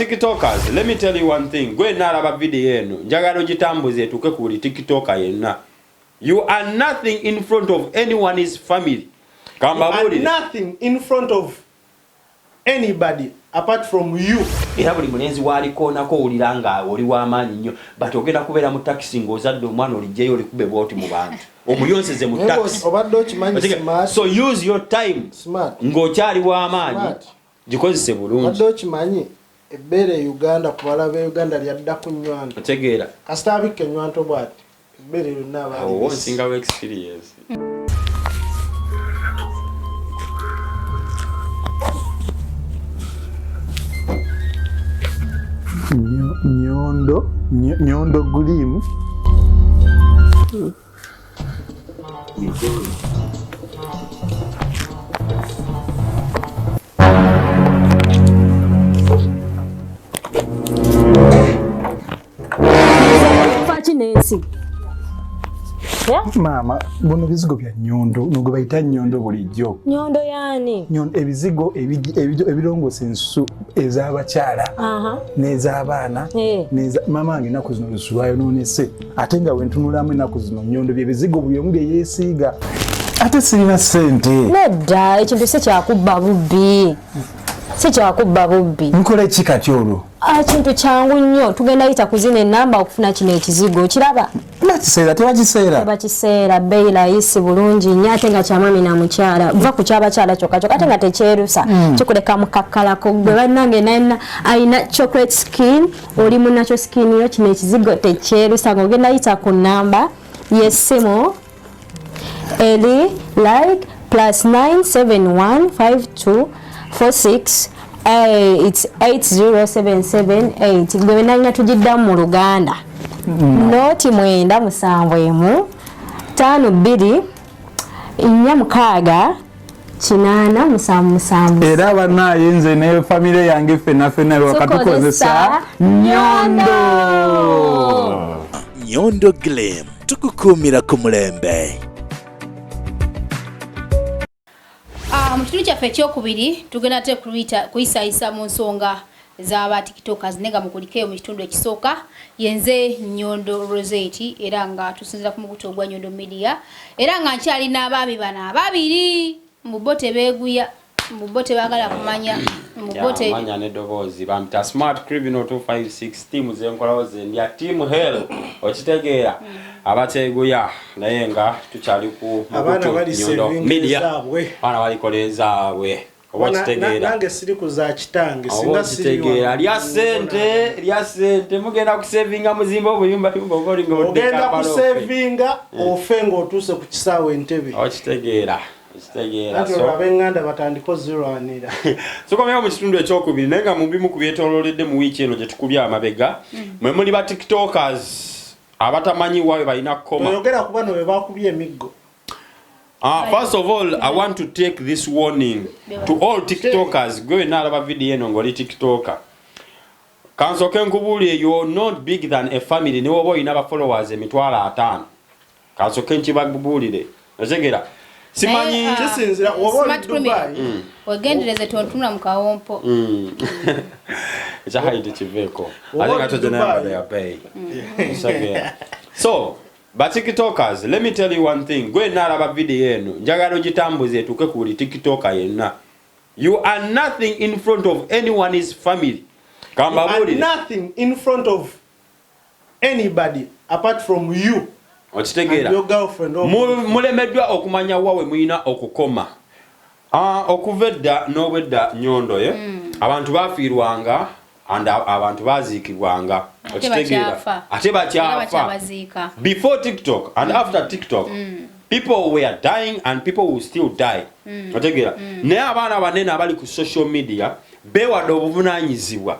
TikTokers, let me tell you one thing. Gwe nalaba video eno. Njagala ogitambuze etuuke ku buli TikToker yenna. You are nothing in front of anyone's family. You are nothing in front of anybody apart from you. Era buli mulenzi waliko nako owulira nga oli w'amaanyi nnyo. But ogenda kubeera mu taxi ng'ozadde omwana olijjeyo olikube bwoti mu bantu. Omuyonseze mu taxi. So use your time. Ng'okyali w'amaanyi. Gikozese bulungi. Ebere Uganda kubalabe Uganda lyadda kunywanda. Otegeera. Kasita abike nywanto bwati. Ebere lunaba. Oh, single experience. Nyondo gulimu. Mama, bono bizigo bya nyondo, nugo bayita nyondo bulijjo. Nyondo yani? Nyondo ebizigo ebirongose ensu ez'abakyala. N'ez'abaana. Mama wange ennaku zino lusulwayo noonese. Ate nga wentunulamu ennaku zino nyondo by'ebizigo buli omu bye yeesiiga. Ate sirina ssente. Nedda, ekintu si kyakubba bubbi. Si kyakubba bubbi. Nkola ki kati olwo? Kintu kyangu nnyo. Tugenda yita kuzina ennamba okufuna kino ekizigo. Kiraba? Tebakiseera bbeeyi layisi bulungi nnyo ate nga kyamami na mukyala. Va ku kyabakyala kyokka kyokka ate nga tekyerusa. Kikuleka mukakkalako. Gwe bannange naina ayina chocolate skin. Oli munnakyo skin yo kino ekizigo tekyerusa. Ng'ogenda yita ku nnamba y'essimu eri like +9715246 it's 80778. Gwe nalina tugiddamu mu Luganda. Noti 97548 era banaye nze ne family yange fena wakatukozesa Nyondo Glam tukukumira ku mulembe. Mu kitundu kyaffe ekyokubiri tugenda te kuyisayisa mu nsonga z'aba TikTokers nenga mukulikeyo mu kitundu ekisooka yenze Nyondo Rozet era nga tusinzira ku mukutu ogwa Nyondo Media era nga nkyali n'abaami bana ababiri mu bote beeguya mu bote baagala kumanya mu bote manya nedoboozi bamta Smart Criminal 256 team zenkolawo zendya team hell okitegeera abateeguya naye nga tukyali ku Nyondo Media bana balikoleezaabwe obakitegeera nange siri kuza kitange singa siri lya sente mugenda kusevinga muzimba obuyumba ogolinga ogenda kusevinga ofe ng'otuuse ku kisaawe entebe okitegeera so abenganda batandiko zero anira sokomera mu kitundu ekyokubiri naye nga mubimu ku byetoololedde mu wiiki eno gye tukubya amabega mwe muli ba TikTokers abatamanyi wawe balina koma oyogera ku bano be bakubye emiggo. First of all, I want to take this warning to all TikTokers. Gwe nalaba video eno ngoli TikToker. Kansoke nkubulye you're not big than a family. Ne wobo ina ba followers emitwalo 5. Kansoke nkibagubulire. Otegera. Simanyi kisinzira wobo Dubai. Wegendereze tontuna mu kawompo. Echa haide chiveko. Alenga to the number they are paying. So, but TikTokers, let me tell you one thing. Gwe nalaba video eno. Njagala ogitambuze etuuke ku buli TikToker yenna. You are nothing in front of anyone's family. You are nothing in front of anybody apart from you. Okitegeera. Your girlfriend. Mulemeddwa okumanya wawe muyina okukoma. Okuvedda n'obwedda Nyondo ye. Abantu bafiirwanga and abantu baziikibwanga. Okitegeera. Ate bakyafa. Before TikTok and after TikTok, people were dying and people will still die. Okitegeera. Naye abaana abanene abali ku social media beewadde obuvunaanyizibwa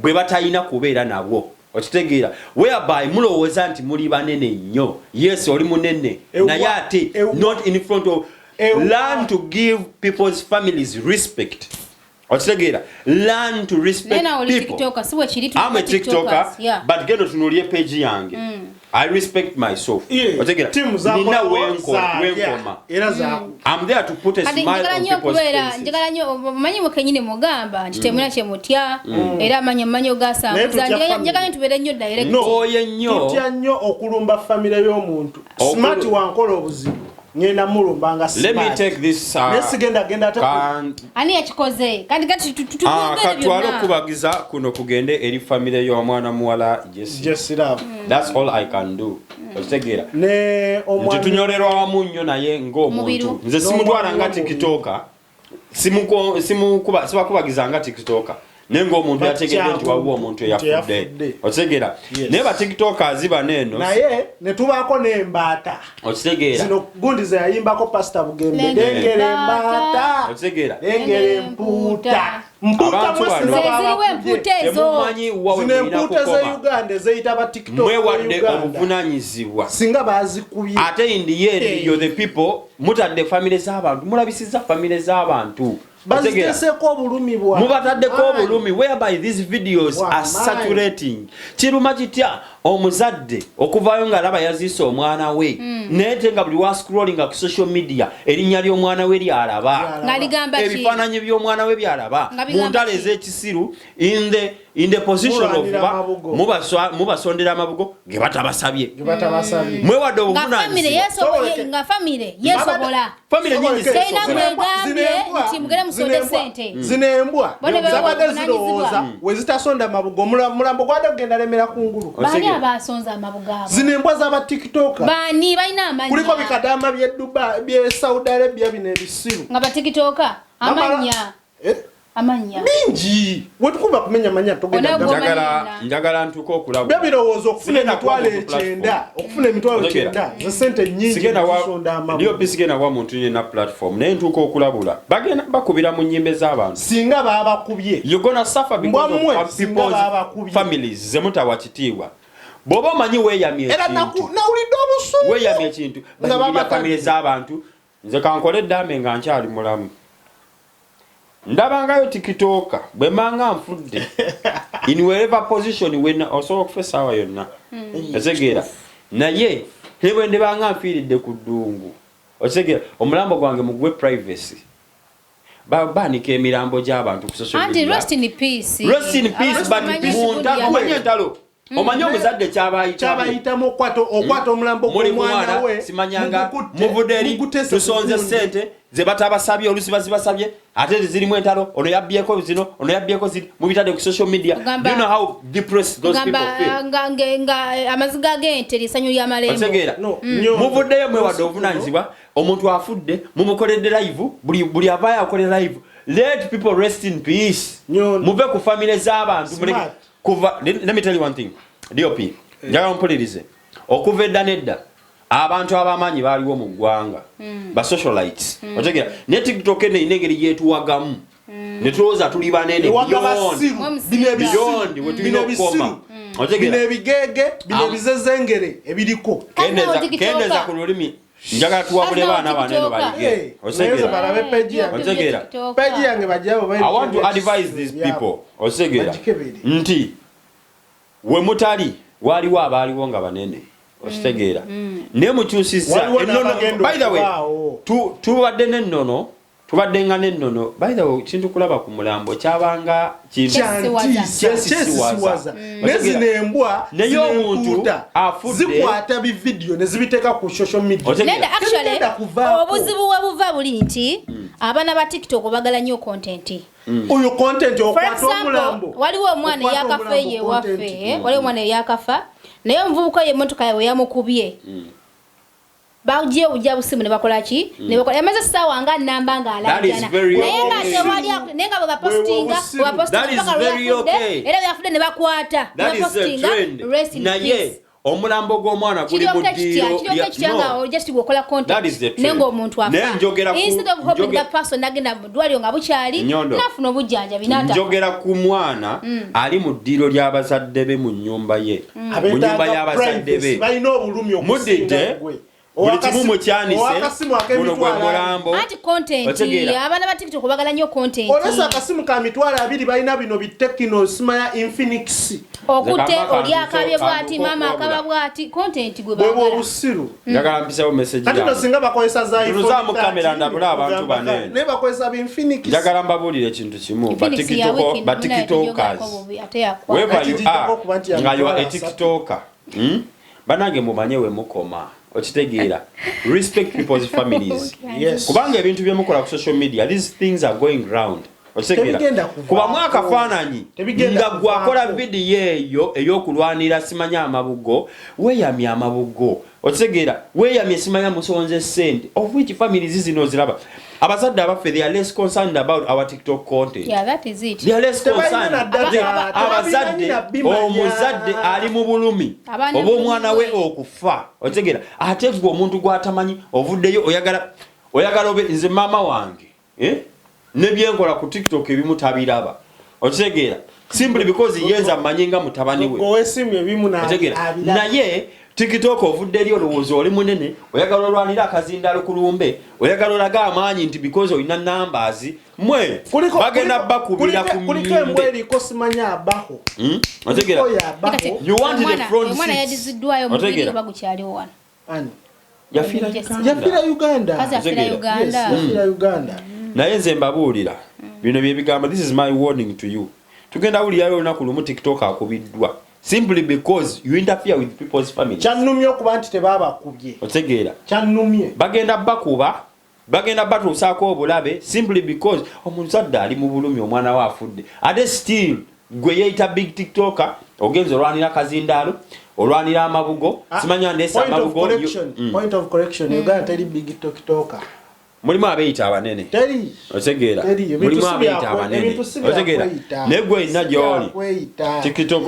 bwe batayina kubeera nabwo. Okitegeera. Whereby mulowooza nti muli banene nnyo. Yes, oli munene. Naye ate not in front of. Learn to give people's families respect. Okitegeera. Learn to respect people. I'm a TikToker, but gendo tunulie page yange. I respect myself. Otegera nina wenkoma. I'm there to put a smile on people's faces. Njagala nnyo manyi mukenyine mugamba nti temuna kye mutya era manyo gasambuza njagala ntubere nnyo direct. Oye nnyo. Tutya nnyo okulumba family y'omuntu. Smart wankola obuzibu. Ngenda mulumbanga smart. Let me take this genda ani yakikoze kandi katwalo kubagiza kuno kugende eri family y'omwana muwala Jessie Love. That's all I can do. Otegera ne omwana tutunyorerwa wamu nnyo naye ng'omuntu nze simutwala nga tikitoka sibakubagiza nga tikitoka nengo omuntu yategedde nti waliwo omuntu eyafudde otegera naye ba tiktokers baneeno naye ne tubaako n'embaata otegera zino gundi ze yayimbako pastor Bugembe dengere embaata otegera dengere mpuuta temumanyi wawe mpuuta za Uganda zeyita ba tiktok mwewadde obuvunanyizibwa singa bazikubye ate in the end you're the people mutadde family z'abantu mulabisiza family z'abantu baziteseko obulumi bwa mubataddeko obulumi whereby these videos are saturating kiruma kitya omuzadde okuvaayo ng'alaba yaziise omwana we naye te nga buli wa scrollinga ku social media erinnya ly'omwana we lyalaba ebifaananyi by'omwana we byalaba mu ntalo ez'ekisiru in the position of mubasondera amabugo ge batabasabye mwewadde nga family yesobola family nyingi zinembwa zabadde zirowooza wezitasonda mabugo mulambo gwade kugenda lemera kungulu abasonza amabugabo zinembwa z'aba tiktoka bani balina amanya kuliko bikadama bye Dubai bye Saudi Arabia bine bisiru nga ba tiktoka amanya mingi wetukuba kumenya manya togenda njagala ntuko okulaba birowoozo okufuna emitwalo 9 okufuna emitwalo 9 ze sente nyingi zisonda amabugo ndiyo pisigena wa muntu nyina platform naye ntuko okulabula bagenda bakubira mu nnyimbe z'abantu singa babakubye you gonna suffer because of people's families zemutawa kitiibwa boba omanyi weeyamye ekintu bajibira family z'abantu nze kankole eddambe nga nkyali mulamu ndabangayo tikitoka bwe manga nfudde in wherever position when osobola okufesa awa yonna otegeera naye nebwe ndibanga nfiiridde ku ddungu otegeera omulambo gwange mugwe privacy banika emirambo gy'abantu ku social media rest in peace but mumanye entalo omanyi omuzadde kyabayitamu okwata omulambo gw'omwana we simanyanga muvudde eri tusonze sente ze batabasabye olusi bazibasabye ate zirimu entalo ono yabyeko zino ono yabyeko ziri mubitadde ku social media do you know how depressed those people feel nga amaziga g'ente lisanyu ly'amalembo muvuddeyo mwewadde obuvunanyizibwa omuntu afudde mumukoledde live buli avaayo akolera live let people rest in peace muve ku family z'abantu kuva let me tell you one thing DOP njagala mpulirize okuva edda nedda abantu abamanyi baaliwo mu ggwanga ba socialites otegera ne TikTok n'engeri yetuwagamu ne tulowooza tuli banene beyond wetulina okukoma otegera ebigege bino ebizezengere ebiriko kendeza ku lulimi njagala tuwabule baana baneno balige otegera peji yange bajjabo I want to advise these people otegera nti we mutali waliwo abaaliwo nga banene okitegeera naye mukyusizza by the way tubadde n'ennono tubadde nga n'ennono by the way kintu kulaba ku mulambo kyabanga kyesisiwaza nezino embwa naye omuntu afudde zikwata bividiyo ne zibiteeka ku social media obuzibu we buva buli nti abaana ba TikTok bagala nnyo content oyo content okwata omulambo waliwo omwana eyakafa ewaffe waliwo omwana eyakafa naye omuvubuka ye emmotoka yawe yamukubye bajje ujja busimu ne bakola ki ne bakola yamaze sawa nga namba nga alajana naye nga tewali nenga bwe bapostinga era byafudde ne bakwata bapostinga naye omulambo gw'omwana guli mu ddiiro nenga omuntu afa instead of hoping that person nagenda mu ddwaliro nga bukyali nafuna obujjanjabi n'atafa njogera ku mwana ali mu ddiiro ly'abazadde be mu nnyumba ye mu nnyumba y'abazadde be balina obulumi okusinga buli kimu mukyanise buno gwe mulambo anti content abaana ba TikTok bagala nnyo content olesa akasimu ka mitwalo 2 balina bino bitekino simaya Infinix okutte oli akabye bwati mama akaba bwati content gwe bagala obusiru njagala mpisawo message kati no singa bakozesa za iPhone tuza mu kamera ndabula abantu banene ne bakozesa bi Infinix njagala mbabulire ekintu kimu ba TikTokers wherever you are nga you are a TikToker banange mumanye we mukoma okitegeera respect people's families yes kubanga ebintu byemukola ku social media these things are going round okitegeera kuba mwaka faananyi nga gwakola video eyokulwanira simanya amabugo weyamya amabugo okitegeera weyamya simanya musonze sente of which families zino ziraba abazadde abaffe they are less concerned about our TikTok content. Yeah, that is it. They are less concerned. Abazadde omuzadde ali mu bulumi oba omwana we okufa otegera ate gwe omuntu gwatamanyi ovuddeyo oyagala obe nze mama wange ne byenkola ku TikTok ebimu tabiraba otegera simply because yenza manyinga mutabani we owesimye ebimu naye TikTok ovudde eri olowooza oli munene oyagala olwanira akazindalo kulumbe oyagala olaga amaanyi nti because olina numbers mwe bagenda bakubira ku kuliko embweri kosimanya abaho otegera you want the front seat mwana yadiziddwayo mu video bagukyaliwo wano ani yafira Uganda naye nze mbabuulira bino bye bigamba this is my warning to you tugenda wulirayo olunaku lumu TikTok akubiddwa simply because you interfere with people's families. Chanumye okuba nti tebabakubye. Otegeera. Chanumye. Bagenda bakuba, bagenda batuusaako obulabe simply because omuzadde ali mu bulumi omwana we afudde. Ate still gwe yeeyita big TikToker ogenza olwanira kazindaalo, olwanira amabugo, simanya ndesa amabugo. Point of correction. Uganda teri big TikToker. Mulimu abeeyita abanene. Teri. Otegeera. Mulimu abeeyita abanene. Otegeera. Negwe ina gy'oli. TikTok.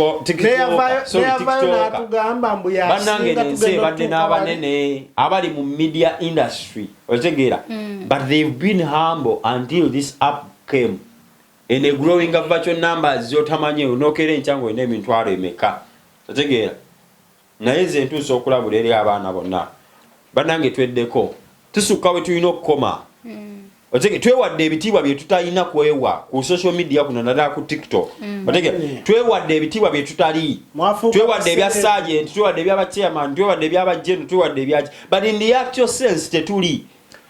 Bannange nensi badde n'abanene abali mu media industry. Otegeera. But they've been humble until this app came. In a growing of virtual numbers zotamanye unokere enchango ine emitwalo emeka. Otegeera. Naye nze ntuusa okulabula eri abaana bonna. Bannange tweddeko. Tusuka we tulina okukoma. Otege twewadde ebitiibwa bye tutalina kwewa ku social media kuno nadala ku TikTok. Otege twewadde ebitiibwa bye tutali. Twewadde ebya sergeant, twewadde ebya chairman, twewadde ebya general, twewadde ebya but in the actual sense tetuli.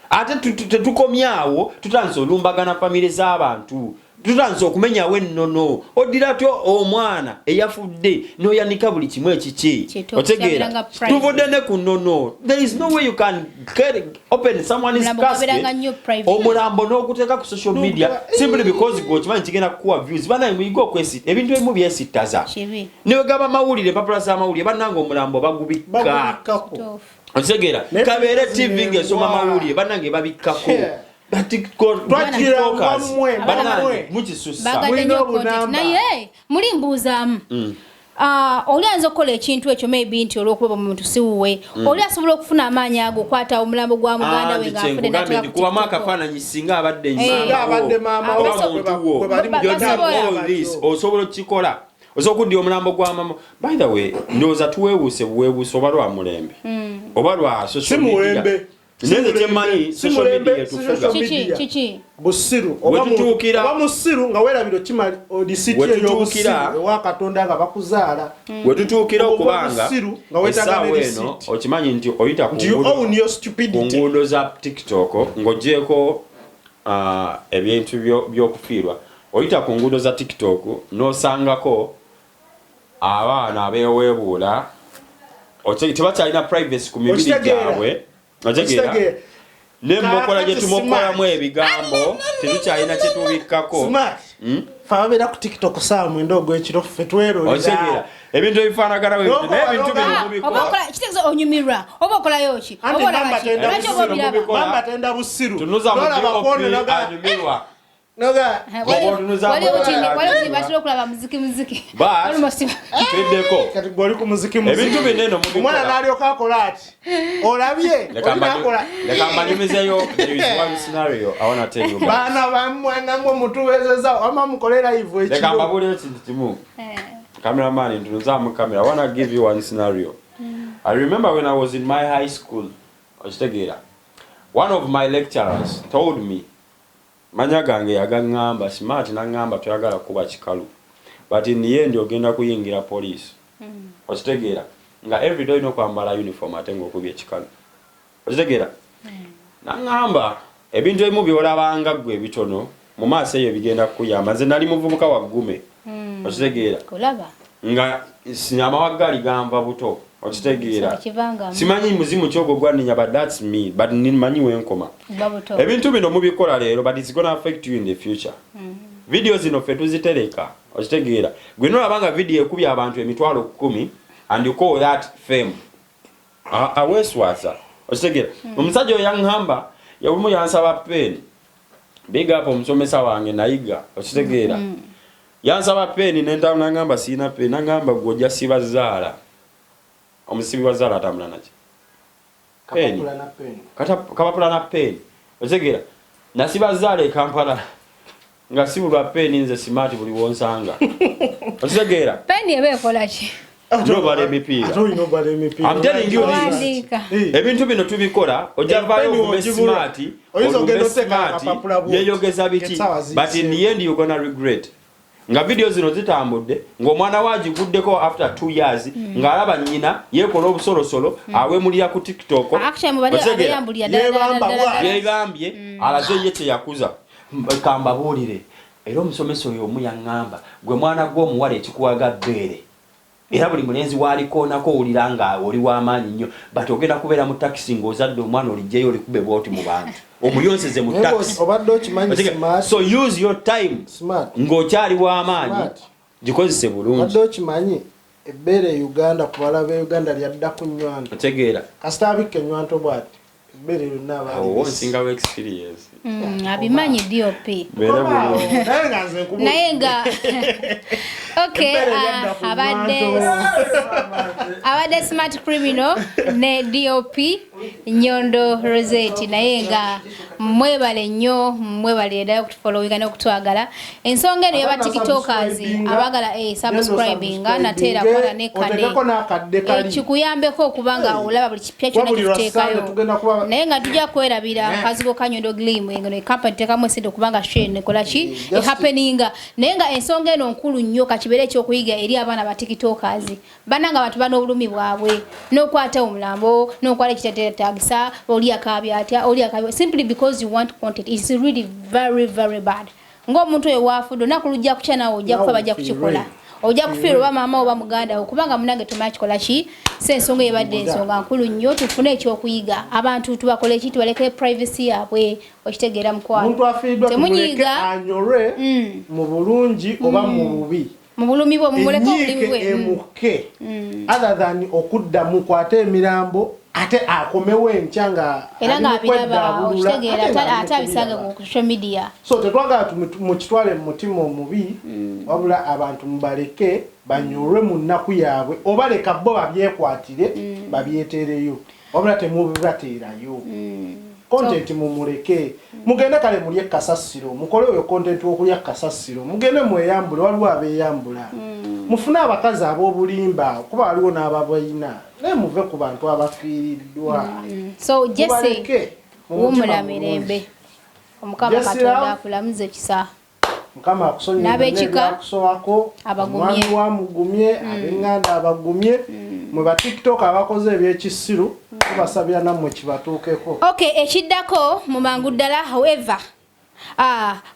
Ate tetukomyawo tutanso lumbagana family z'abantu. Tutanso okumenyawo ennono odira tyo omwana eyafudde noyanika buli kimu ekiki otegeera tuvudde ne ku nnono there is no way you can open someone's casket omulambo n'okuteeka ku social media simply because gokimanyi kigenda kukuwa views banaye muyiga okwesita ebintu ebimu byesittaza niwe gaba mawulire empapula z'amawulire bannange omulambo bagubikka otegeera kabeere TV ng'esoma mawulire bannange babikkako naye muli mbuuzaamu oli ayinza okukola ekintu ekyo maybe nti olw'okuba omuntu siwuwe oli asobola okufuna amaanyi ago okwata omulambo gwa muganda we ng'afudde kubamu akafaananyi singa abadde osobola okukikola osobola okuddiya omulambo gwa mama by the way ndowooza tuweewuuse buweewuuse oba lwa mulembe oba lwa social media neze temanyi social media tufuga kiki busiru oba musiru nga werabiro kimali odisiti eyobusiru wa katonda nga bakuzaala wetutuukira okubanga essaawa eno okimanyi nti oyita ku nguudo za TikTok ng'oggyeko ebintu by'okufiirwa oyita ku nguudo za TikTok n'osangako abaana abeeweebuula tebakyalina privacy ku mibiri gyabwe otegeera nembokola gye tumukolamu ebigambo tetukyalina kye tubikkako fababeera ku TikTok saa mwenda ogw'ekiro ffe twerolera ebintu ebifaanagana naye ebintu bino mubikola kitegeeza onyumirwa oba okolayo ki bamba tenda busiru tunuza mukopi anyumirwa ebintu binene omwana n'alyoka akola ati olabye leka mbanyumizeyo baana bamwanamwe mutuwezeza wama mukolera ivo ekiro leka mbabulire ekintu kimu cameraman ntunuzaamu camera I wanna give you one scenario. I remember when I was in my high school okitegeera. One of my lecturers told me, manya gange yagangamba smart nangamba toyagala kuba kikalu, but in the end ogenda kuyingira police. Okitegeera nga every day no kwambala uniform atenga okubye kikalu. Okitegeera nangamba ebintu ebimu byolabanga gwe ebitono mu maaso eyo bigenda kuyamba. Nze nali muvubuka waggume. Okitegeera nga sinyama wagali gamba buto. Okitegeera simanyi muzimu kyogo gwaninya, but that's me, but nimanyi wenkoma ebintu bino mubikola leero, but it's gonna affect you in the future. Videos zino fe tuzitereka. Okitegeera gwe nolabanga video ekubya abantu emitwalo 10 and you call that fame. Aweswasa. Okitegeera omusajja oyaŋŋamba yabumu yansaba pen, big up omusomesa wange nayiga. Okitegeera yansaba pen nenta nangamba sina pen, nangamba gojja siba zaala. Omusibi wa zaala atamula naki pen kapapula na pen. Okitegeera nasiba zaala e Kampala nga sibulwa pen nze smart buli wonsanga. Okitegeera pen ebe ekola ki? Nobody mipiira. I'm telling you this. Ebintu bino tubikola ojavayo ube smart, yeyogeza biki, but in the end you're gonna regret. Nga video zino zitambudde ng'omwana wagiguddeko after 2 years ng'alaba nnyina yeekola obusolosolo awemulira ku TikTok. Yeebambye alaze ye teyakuza. Kambabuulire era omusomesa oyo omu yaŋŋamba gwe mwana gw'omuwala ekikuwaga bbeere. Era buli mulenzi walikoonako owulira nga oli w'amaanyi nnyo, but ogenda kubeera mu takisi ng'ozadde omwana olijjeyo olikube bwoti mu bantu omuyonseze mu takisi. So use your time ng'okyali w'amaanyi gikozese bulungi. Obadde okimanyi ebbeere Uganda ku balabe Uganda lyadda ku nnywanto. Otegeera kasita abikka ennywanto bw'ati ebbeere yonna abasingawo experience. Abimanyi DOP naye nga okay, abadde smart criminal ne DOP Nyondo Rozet naye nga mwebale nnyo, mwebale era okutufollowinga n'okutwagala. Ensonga eno y'aba tiktokers abagala subscribing nateera kola ne kade kikuyambeko okubanga olaba buli kipya kyonna kituteekayo, naye nga tujja kwerabira kazigo ka Nyondo Glim ngene company tekamu esente okubanga share nekola ki happeninga. Naye nga ensonga eno nkulu nnyo kakibere ekyokuyiga eri abaana ba tiktokers bananga abantu bano obulumi bwabwe n'okwata omulambo n'okwala ekiteteetagisa oli akabya atya oli akabya simply because you want content. It's really very bad. Ng'omuntu oyo waafudo nakulujja kucha nawe ojja kufa bajja kukikola ojja kufiirwa oba maama oba muganda okubanga munange tumanyi kikola ki. Ensonga ebadde ensonga nkulu nnyo, tufune ekyokuyiga abantu tubakole eki tubalekere privacy yaabwe. Okitegeera mukwano omuntu afiiddwa tumuleke anyolwe mu bulungi oba mu bubi mu bulumi bwe mumuleke obulimi bwe emuke other than okuddamu kwate emirambo ate akomewo enkya nga era nga abiraba okitegeera ate abisange ku social media. So tetwagala mukitwale mu mutima omubi wabula abantu mubaleke banyolwe mu nnaku yaabwe oba leka bo babyekwatire babyeteereyo wabula temubibateerayo. Content mumuleke mugende kale mulye kasasiro mukole oyo content okulya kasasiro mugende mweyambule waliwo abeeyambula mufune abakazi ab'obulimba kuba waliwo n'ababayina naye muve ku bantu abafiiriddwa. So Jesse wumula mirembe omukama Katonda akulamuze ekisa mukama akusonyiye n'abeekika abagumye wamugumye ab'enganda abagumye mwe ba TikTok abakoze ebyekisiru tubasabira nammwe kibatuukeko. Okay, ekiddako mu mangu ddala however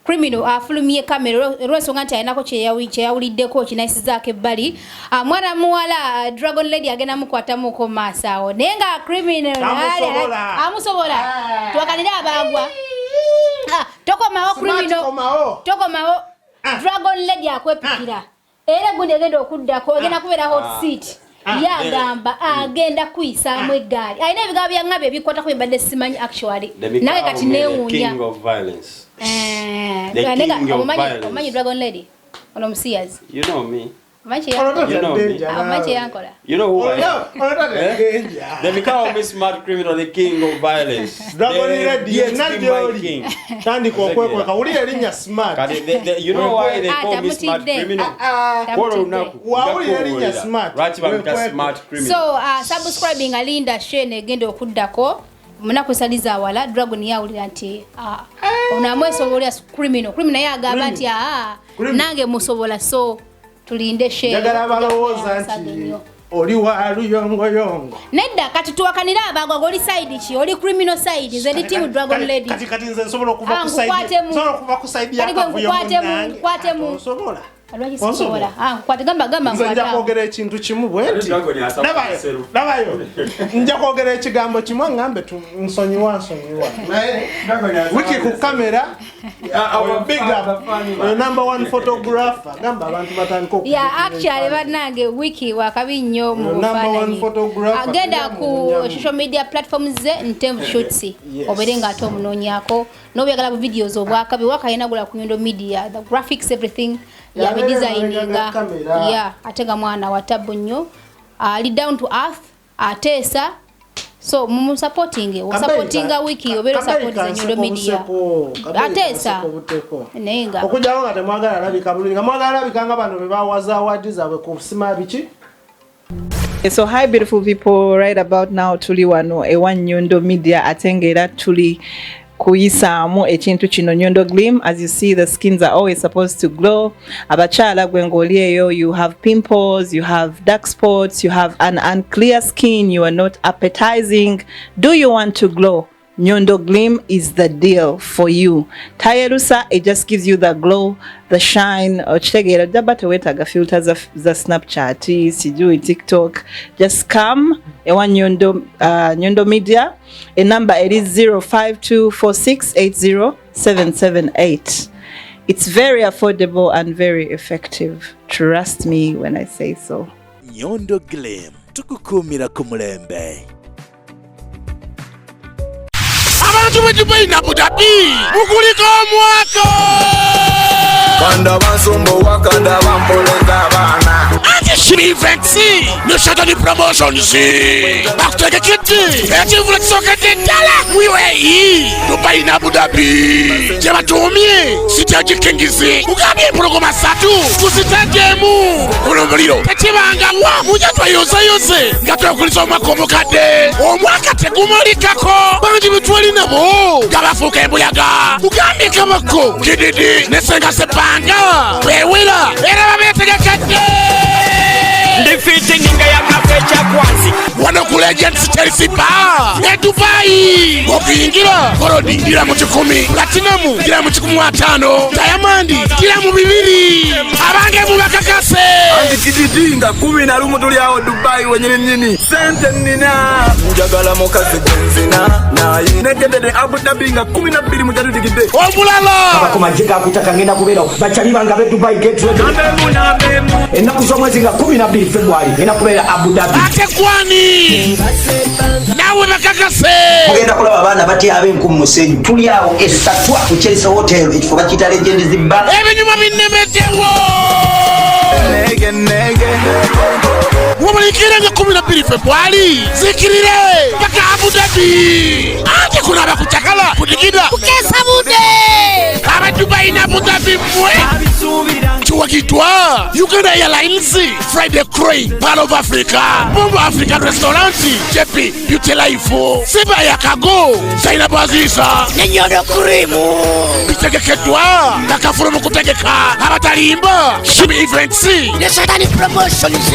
criminal afulumye kamera olw'ensonga nti alinako kyeyawuliddeko kinayisizaako ebbali. Mwana muwala Dragon Lady agenda mukwatamuko mu maaso awo naye nga criminal amusobola twakalire abagwa tokomawo criminal tokomawo Dragon Lady akwepikira era gundi agenda okuddako agenda kubeera hot seat yagamba agenda kuyisaamu eggaali alina ebigambo byaŋŋabye ebikwatako byembadde simanyi actually nawe kati neewuunya omanyi Dragon Lady ono musiyazi You know who I am. They become a smart criminal, the king of violence. Dragon Lady, you know why they call me smart criminal? So, subscribing Alinda Shane agenda okuddako munaku saliza wala Dragon yawulira nti onamwesobolera criminal yagamba nti nange musobola so tulinde share njagala balowooza nti oli wa luyongoyongo nedda kati tuwakanira abagwa oli side ki oli criminal side ze team Dragon Lady kati nze nsobola kuva ku side yakavuyo kwate mu alwaji sobola kwate gamba nze nja kwogera ekintu kimu bwenti nabayo nja kwogera ekigambo kimu ngambe nsonyiwa wiki ku kamera our big up number one photographer gamba abantu batandika actually banange wiki wakabi nnyo mu bufaananyi agenda ku social media platforms ze ntemvu shoots oberenga ate omunoonyako n'obyagala bu videos obwakabi wakayenagula ku Nyondo Media the graphics everything designinga atenga mwana wa tabu nnyo ali down to earth atesa so mumu supporting wiki obero support za Nyondo Media atesa nenga okujawo nga temwagala alabika bulungi nga mwagala alabika nga bano bebawaza awards zaabwe ku sima biki. So hi beautiful people, right about now tuli wano ewa Nyondo Media atengera tuli kuyisamu ekintu kino Nyondo Gleam. As you see, the skins are always supposed to glow. Abachala gwengolieyo, you have pimples, you have dark spots, you have an unclear skin, you are not appetizing. Do you want to glow? Nyondo Gleam is the deal for you. Tayerusa, it just gives you the glow, the shine. Ochegera dabate wetaga filters of the Snapchat, sijui TikTok. Just come ewa Nyondo Media. A number it is 0524680778. It's very affordable and very effective. Trust me when I say so. Nyondo Gleam, tukukumira kumulembe. Abantu betubai na Budabi mukuliko mwako kanda basumbo wakanda bampoleza bana ati shiri vexi no shata di promotions bakutege kiti eti vlexoka tendala mwiwe hii Dubai na Budabi jema tuumie sitaji kengizi ugabi programa satu kusitagemu kulomboliro tetibanga wa mujatwa yose ngatwa kuliso makombo kade omwaka tegumolikako banji bitwali nabo gabafuka embuyaga ugambi kamako kididi nesenga sepanga wewila era babetega kade defeating inga ya kafecha kwanzi wanakula agents Chelsea bar ya Dubai okuyingira korodi ndira mu 10 platinum ndira mu 15 diamond ndira mu 2 abange mu bakakase andi kididinga 11 tuli awo Dubai wenyine nyini sente nina njagala mokazi benzina nayi negedede Abu Dhabi nga 12 mu tadidikide obulala abakomajika akutaka ngenda kubera bachali banga be Dubai gate enaku zomwezi nga 12 February ina kubera Abu Dhabi ate kwani nawe bakakase mugenda kulaba abana bati abenku musenyu tuli awo esatwa ku Chelsea Hotel ekifo bakita Legend Zimba ebinyuma binnemetewo nege womulikira nga 12 February zikirire baka Abu Dhabi ate kuna bakuchakala kudigida kukesa bude aba Dubai na Abu Dhabi mwe chuwakitwa Uganda Airlines Friday Crane Part of Africa Bombo African Restaurant JP Beauty Life Seba ya Kago Zainabu Aziza Nyondo Kurimu bitegekedwa nakafuru mukutegeka abatalimba Shimi Events ne Satanic Promotions